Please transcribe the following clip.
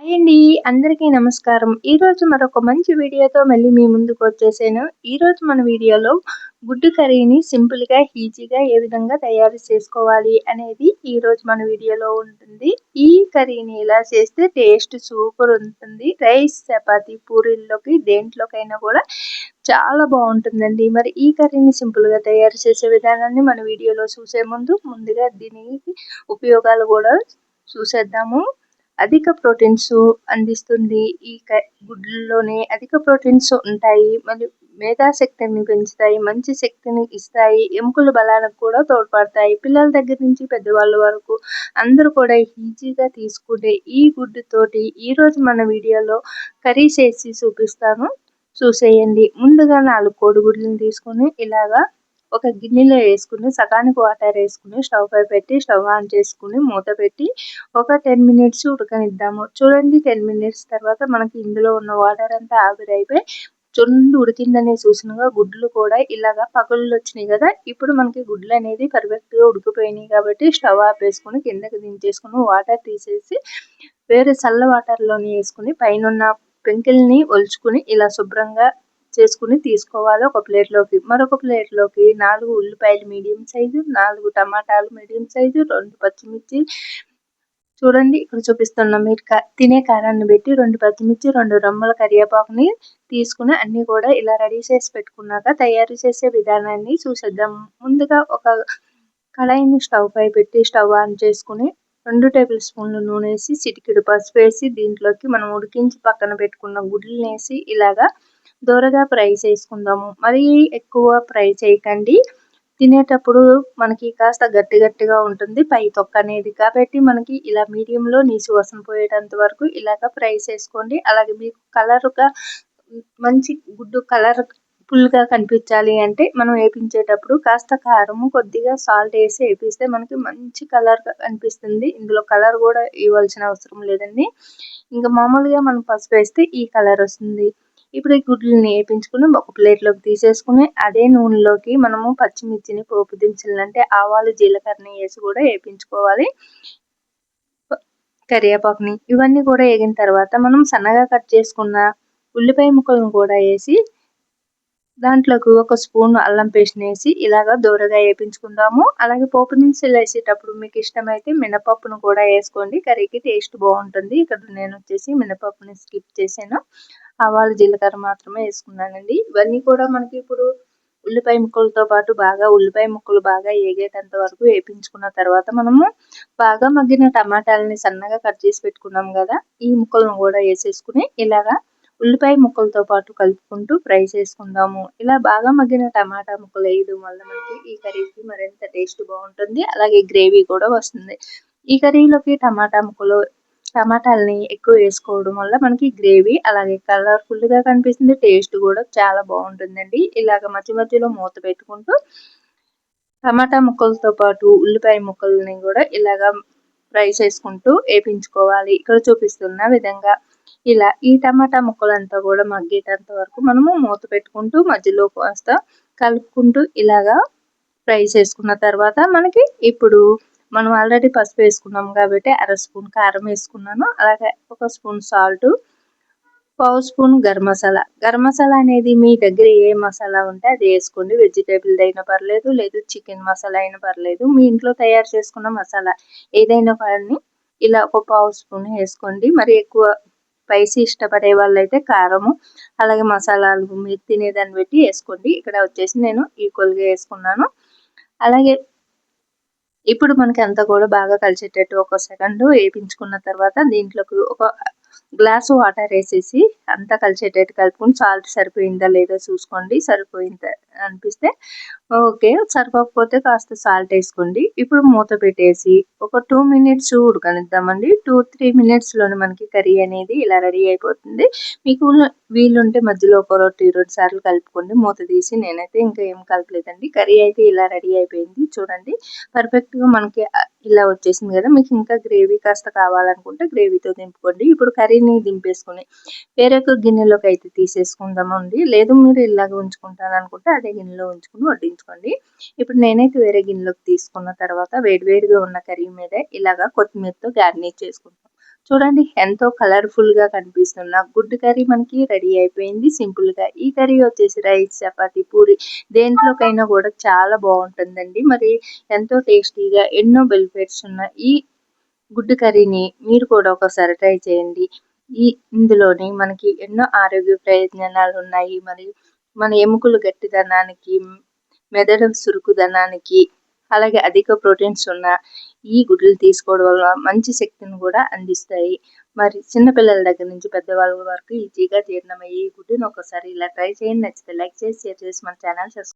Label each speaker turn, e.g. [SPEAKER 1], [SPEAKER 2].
[SPEAKER 1] Hi అండి. అందరికీ నమస్కారం. ఈరోజు మరొక మంచి వీడియోతో మళ్ళీ మీ ముందుకొచ్చేసాను. ఈరోజు మన వీడియోలో గుడ్డు కర్రీని సింపుల్‌గా, ఈజీగా ఏ విధంగా తయారు చేసుకోవాలి అనేది ఈరోజు మన వీడియోలో ఉంటుంది. ఈ కర్రీని ఇలా చేస్తే టేస్ట్ సూపర్ ఉంటుంది. రైస్, చపాతీ, పూరీల్లోకి దేంట్లోకైనా కూడా చాలా బాగుంటుందండి. మరి ఈ కర్రీని సింపుల్‌గా తయారు చేసే విధానాన్ని మన వీడియోలో చూసే ముందుగా దీనికి ఉపయోగాలు కూడా చూసేద్దాము. అధిక ప్రోటీన్స్ అందిస్తుంది. ఈ గుడ్లలోనే అధిక ప్రోటీన్స్ ఉంటాయి. మరియు మేధాశక్తిని పెంచుతాయి, మంచి శక్తిని ఇస్తాయి, ఎముకల బలానికి కూడా తోడ్పడతాయి. పిల్లల దగ్గర నుంచి పెద్దవాళ్ళ వరకు అందరూ కూడా ఈజీగా తీసుకునే ఈ గుడ్డుతోటి ఈరోజు మన వీడియోలో కర్రీ చేసి చూపిస్తాను, చూసేయండి. ముందుగా 4 కోడిగుడ్లను తీసుకొని ఇలాగా ఒక గిన్నెలో వేసుకుని సగానికి వాటర్ వేసుకుని స్టవ్ పై పెట్టి స్టవ్ ఆన్ చేసుకుని మూత పెట్టి ఒక 10 మినిట్స్ ఉడకనిద్దాము. చూడండి, 10 మినిట్స్ తర్వాత మనకి ఇందులో ఉన్న వాటర్ అంతా ఆవిరైపోయి చుండు ఉడికిందని చూసినగా గుడ్లు కూడా ఇలాగా పగుళ్ళు వచ్చినాయి కదా. ఇప్పుడు మనకి గుడ్లు అనేది పర్ఫెక్ట్గా ఉడికిపోయినాయి కాబట్టి స్టవ్ ఆపేసుకుని కిందకి దించేసుకుని వాటర్ తీసేసి వేరే చల్ల వాటర్లోని వేసుకుని పైన పెంకిల్ని ఒలుచుకుని ఇలా శుభ్రంగా చేసుకుని తీసుకోవాలి ఒక ప్లేట్లోకి. మరొక ప్లేట్లోకి 4 ఉల్లిపాయలు మీడియం సైజు, 4 టమాటాలు మీడియం సైజు, 2 పచ్చిమిర్చి, చూడండి ఇక్కడ చూపిస్తున్నా, మీరు తినే కారాన్ని బట్టి 2 పచ్చిమిర్చి, 2 రెమ్మల కరివేపాకుని తీసుకుని అన్ని కూడా ఇలా రెడీ చేసి పెట్టుకున్నాక తయారు చేసే విధానాన్ని చూసేద్దాం. ముందుగా ఒక కళాయిని స్టవ్ పై పెట్టి స్టవ్ ఆన్ చేసుకుని 2 టేబుల్ స్పూన్లు నూనె వేసి చిటికెడు పసుపు వేసి దీంట్లోకి మనం ఉడికించి పక్కన పెట్టుకున్న గుడ్లను వేసి ఇలాగా దోరగా ఫ్రై చేసుకుందాము. మరీ ఎక్కువ ఫ్రై చేయకండి, తినేటప్పుడు మనకి కాస్త గట్టి గట్టిగా ఉంటుంది పై తొక్క అనేది. కాబట్టి మనకి ఇలా మీడియంలో నీసు వాసన పోయేటంత వరకు ఇలాగ ఫ్రై చేసుకోండి. అలాగే మీకు కలర్గా మంచి గుడ్డు కలర్ ఫుల్గా కనిపించాలి అంటే మనం వేపించేటప్పుడు కాస్త కారము కొద్దిగా సాల్ట్ వేసి వేపిస్తే మనకి మంచి కలర్గా కనిపిస్తుంది. ఇందులో కలర్ కూడా ఇవ్వాల్సిన అవసరం లేదండి. ఇంకా మామూలుగా మనం పసుపు వేస్తే ఈ కలర్ వస్తుంది. ఇప్పుడు ఈ గుడ్లని వేపించుకుని ఒక ప్లేట్లోకి తీసేసుకుని అదే నూనెలోకి మనము పచ్చిమిర్చిని, పోపు దినుసులు అంటే ఆవాలు, జీలకర్రని వేసి కూడా వేపించుకోవాలి. కరివేపాకుని ఇవన్నీ కూడా వేగిన తర్వాత మనం సన్నగా కట్ చేసుకున్న ఉల్లిపాయ ముక్కలను కూడా వేసి దాంట్లోకి ఒక స్పూన్ అల్లం పేస్ట్ వేసి ఇలాగా దూరగా వేపించుకుందాము. అలాగే పోపు దినుసులు వేసేటప్పుడు మీకు ఇష్టమైతే మినపప్పును కూడా వేసుకోండి, కర్రీకి టేస్ట్ బాగుంటుంది. ఇక్కడ నేను వచ్చేసి మినపప్పుని స్కిప్ చేశాను, ఆవాలు జీలకర్ర మాత్రమే వేసుకున్నానండి. ఇవన్నీ కూడా మనకి ఇప్పుడు ఉల్లిపాయ ముక్కలతో పాటు ఉల్లిపాయ ముక్కలు బాగా వేగేటంత వరకు వేపించుకున్న తర్వాత మనము బాగా మగ్గిన టమాటాలని సన్నగా కట్ చేసి పెట్టుకున్నాం కదా, ఈ ముక్కలను కూడా వేసేసుకుని ఇలాగా ఉల్లిపాయ ముక్కలతో పాటు కలుపుకుంటూ ఫ్రై చేసుకుందాము. ఇలా బాగా మగ్గిన టమాటా ముక్కలు వేయడం వల్ల మనకి ఈ కర్రీకి మరింత టేస్ట్ బాగుంటుంది, అలాగే గ్రేవీ కూడా వస్తుంది. ఈ కర్రీలోకి టమాటాలని ఎక్కువ వేసుకోవడం వల్ల మనకి గ్రేవీ అలాగే కలర్ఫుల్గా కనిపిస్తుంది, టేస్ట్ కూడా చాలా బాగుంటుందండి. ఇలాగ మధ్య మధ్యలో మూత పెట్టుకుంటూ టమాటా ముక్కలతో పాటు ఉల్లిపాయ ముక్కలని కూడా ఇలాగా ఫ్రై చేసుకుంటూ వేపించుకోవాలి. ఇక్కడ చూపిస్తున్న విధంగా ఇలా ఈ టమాటా ముక్కలంతా కూడా మగ్గేటంత వరకు మనము మూత పెట్టుకుంటూ మధ్యలో కాస్త కలుపుకుంటూ ఇలాగా ఫ్రై చేసుకున్న తర్వాత మనకి ఇప్పుడు మనం ఆల్రెడీ పసుపు వేసుకున్నాం కాబట్టి 1/2 స్పూన్ కారం వేసుకున్నాను. అలాగే 1 spoon salt, 1/2 spoon garam masala అనేది మీ దగ్గర ఏ మసాలా ఉంటే అది వేసుకోండి. వెజిటేబుల్ అయినా పర్లేదు, లేదు చికెన్ మసాలా అయినా పర్లేదు, మీ ఇంట్లో తయారు చేసుకున్న మసాలా ఏదైనా కానీ ఇలా 1/2 స్పూన్ వేసుకోండి. మరి ఎక్కువ స్పైసీ ఇష్టపడే వాళ్ళైతే కారము అలాగే మసాలాలు మీరు తినేదాన్ని బట్టి వేసుకోండి. ఇక్కడ వచ్చేసి నేను ఈక్వల్గా వేసుకున్నాను. అలాగే ఇప్పుడు మనకి అంతా కూడా బాగా కలిసేటట్టు 1 సెకండ్ వేపించుకున్న తర్వాత దీంట్లోకి ఒక గ్లాసు వాటర్ వేసేసి అంతా కలిసేటట్టు కలుపుకొని సాల్ట్ సరిపోయిందా లేదో చూసుకోండి. సరిపోయిందా అనిపిస్తే ఓకే, సరిపోకపోతే కాస్త సాల్ట్ వేసుకోండి. ఇప్పుడు మూత పెట్టేసి ఒక 2 మినిట్స్ ఉడకనిద్దామండి. 2-3 మినిట్స్లోనే మనకి కర్రీ అనేది ఇలా రెడీ అయిపోతుంది. మీకు వీలుంటే మధ్యలో ఒక 2 సార్లు కలుపుకోండి మూత తీసి. నేనైతే ఇంకా ఏం కలపలేదండి. కర్రీ అయితే ఇలా రెడీ అయిపోయింది. చూడండి, పర్ఫెక్ట్గా మనకి ఇలా వచ్చేసింది కదా. మీకు ఇంకా గ్రేవీ కాస్త కావాలనుకుంటే గ్రేవీతో దింపుకోండి. ఇప్పుడు కర్రీని దింపేసుకుని వేరొక గిన్నెలోకి అయితే తీసేసుకుందామండి. లేదు మీరు ఇలాగ ఉంచుకుంటాను అనుకుంటే అదే గిన్నెలో ఉంచుకుని వడ్డించుకోండి. ఇప్పుడు నేనైతే వేరే గిన్నెలోకి తీసుకున్న తర్వాత వేడివేడిగా ఉన్న కర్రీ మీద ఇలాగా కొత్తిమీరతో గార్నిష్ చేసుకుంటాం. చూడండి ఎంతో కలర్‌ఫుల్‌గా కనిపిస్తున్న గుడ్డు కర్రీ మనకి రెడీ అయిపోయింది సింపుల్‌గా. ఈ కర్రీ వచ్చేసి రైస్, చపాతీ, పూరి దేంట్లోకైనా కూడా చాలా బావుంటుందండి. మరి ఎంతో టేస్టీగా ఎన్నో బెనిఫిట్స్ ఉన్న ఈ గుడ్డు కర్రీని మీరు కూడా ఒకసారి ట్రై చేయండి. ఇందులోని మనకి ఎన్నో ఆరోగ్య ప్రయోజనాలున్నాయి. మరి మన ఎముకలు గట్టిదనానికి, మెదడు చురుకుదనానికి, అలాగే అధిక ప్రోటీన్స్ ఉన్న ఈ గుడ్లు తీసుకోవడం వల్ల మంచి శక్తిని కూడా అందిస్తాయి. మరి చిన్న పిల్లల దగ్గర నుంచి పెద్దవాళ్ళ వరకు ఈజీగా జీర్ణమయ్యే ఈ గుడ్డుని ఒకసారి ఇలా ట్రై చేయండి. నచ్చితే లైక్ చేసి, షేర్ చేసి మన ఛానల్